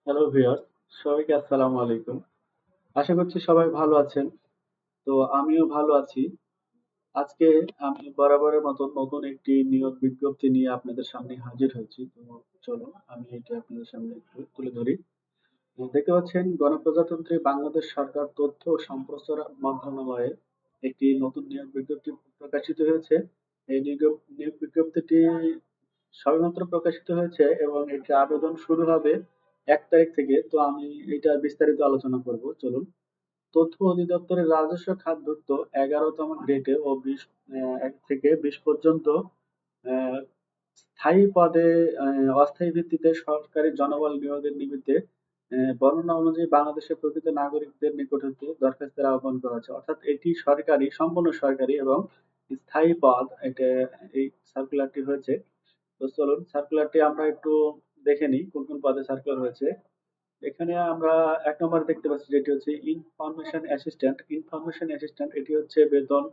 Hello viewers, সবাইকে আসসালামু আলাইকুম। আশা করছি সবাই ভালো আছেন। তো আমিও ভালো আছি। আজকে আমি বরাবরের মতো নতুন একটি নিয়োগ বিজ্ঞপ্তি নিয়ে আপনাদের সামনে হাজির হয়েছি। তো চলুন আমি এটা আপনাদের সামনে একটু তুলে ধরি। দেখতে পাচ্ছেন গণপ্রজাতন্ত্রী বাংলাদেশ সরকার তথ্য ও সম্প্রচার মন্ত্রণালয়ে একটি নতুন নিয়োগ বিজ্ঞপ্তি প্রকাশিত হয়েছে। এই নিয়োগ বিজ্ঞপ্তিটি সবেমাত্র প্রকাশিত হয়েছে এবং এটির আবেদন শুরু হবে ১ তারিখ থেকে। তো আমি এটা বিস্তারিত আলোচনা করব। চলুন। তথ্য অধিদপ্তরের রাজস্ব খাতভুক্ত ১১তম গ্রেডে ও ১ থেকে ২০ পর্যন্ত আহ, স্থায়ী পদে অস্থায়ী ভিত্তিতে সরকারি জনবল নিয়োগের নিমিত্তে বর্ণনা অনুযায়ী বাংলাদেশের প্রকৃত নাগরিকদের নিকট হতে দরখাস্তের আহ্বান করা হচ্ছে। অর্থাৎ এটি সরকারি, সম্পূর্ণ সরকারি এবং স্থায়ী পদ। এটা এই সার্কুলারটি হয়েছে। তো চলুন সার্কুলারটি আমরা একটু দেখে নিই কোন কোন পদে সার্কুলার হয়েছে। এখানে আমরা ১ নম্বরে দেখতে পাচ্ছি যেটি হচ্ছে ইনফরমেশন অ্যাসিস্ট্যান্ট। ইনফরমেশন অ্যাসিস্ট্যান্ট এটি হচ্ছে বেতন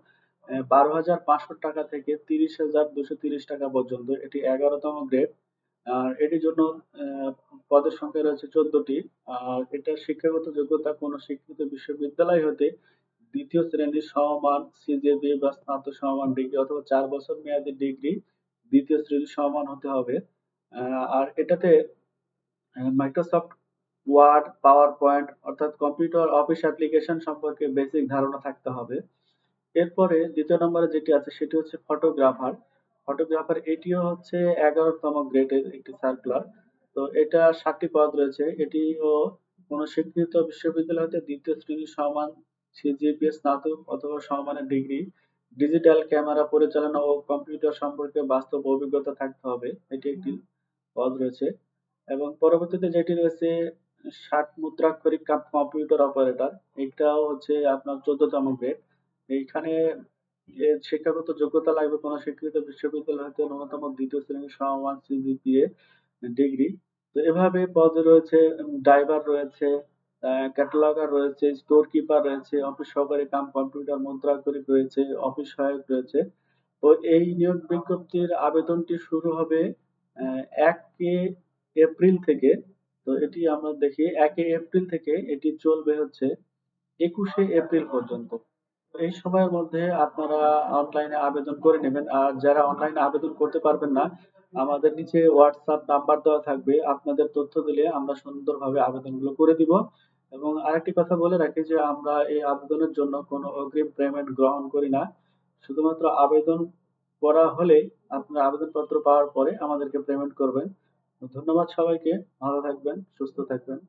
১২,৫০০ টাকা থেকে ৩০,২৩০ টাকা পর্যন্ত। এটি ১১তম গ্রেড। আর এটির জন্য পদের সংখ্যা রয়েছে ১৪টি। আর এটার শিক্ষাগত যোগ্যতা কোনো স্বীকৃত বিশ্ববিদ্যালয় হতে ২য় শ্রেণীর সমমান সিজিপিএ বা স্নাতক সমমান ডিগ্রি অথবা ৪ বছর মেয়াদী ডিগ্রি ২য় শ্রেণীর সমমান হতে হবে। আর এটাতে মাইক্রোসফট ওয়ার্ড, পাওয়ার পয়েন্ট অর্থাৎ কম্পিউটার অফিস অ্যাপ্লিকেশন সম্পর্কে বেসিক ধারণা থাকতে হবে। এরপরে ২য় নম্বরে যেটি আছে সেটি হচ্ছে ফটোগ্রাফার। ফটোগ্রাফার এটিও হচ্ছে ১১তম গ্রেডের একটি সার্কুলার। তো এটা ৭টি পদ রয়েছে। এটিও কোনো স্বীকৃত বিশ্ববিদ্যালয় হতে ২য় শ্রেণীর সমান সিজিপিএ স্নাতক অথবা সমমানের ডিগ্রি, ডিজিটাল ক্যামেরা পরিচালনা ও কম্পিউটার সম্পর্কে বাস্তব অভিজ্ঞতা থাকতে হবে। এটি একটি পদ রয়েছে। এবং পরবর্তীতে যেটি রয়েছে ৬০ মুদ্রাক্ষরিক কম্পিউটার অপারেটর। এটাও হচ্ছে আপনার ১৪তম গ্রেড। এইখানে শিক্ষাগত যোগ্যতা লাগবে কোনো স্বীকৃত বিশ্ববিদ্যালয় হতে ন্যূনতম ২য় শ্রেণীর সমমান সিজিপিএ ডিগ্রি। তো এভাবে পদ রয়েছে, ড্রাইভার রয়েছে, ক্যাটালগার রয়েছে, স্টোর কিপার রয়েছে, অফিস সহকারী কাম কম্পিউটার মুদ্রাক্ষরিক রয়েছে, অফিস সহায়ক রয়েছে। তো এই নিয়োগ বিজ্ঞপ্তির আবেদনটি শুরু হবে ১ এপ্রিল থেকে। তো এটি আমরা দেখি ১ এপ্রিল থেকে এটি চলবে হচ্ছে ২১শে এপ্রিল পর্যন্ত। এই সময়ের মধ্যে আপনারা অনলাইনে আবেদন করে নেবেন। আর যারা অনলাইনে আবেদন করতে পারবেন না, আমাদের নিচে হোয়াটসঅ্যাপ নাম্বার দেওয়া থাকবে। আপনাদের তথ্য দিলে আমরা সুন্দরভাবে আবেদনগুলো করে দিব। এবং আরেকটি কথা বলে রাখি যে আমরা এই আবেদনের জন্য কোনো অগ্রিম পেমেন্ট গ্রহণ করি না। শুধুমাত্র আবেদন করা হলেই আপনার আবেদনপত্র পাওয়ার পরে আমাদেরকে পেমেন্ট করবেন। ধন্যবাদ সবাইকে। ভালো থাকবেন, সুস্থ থাকবেন।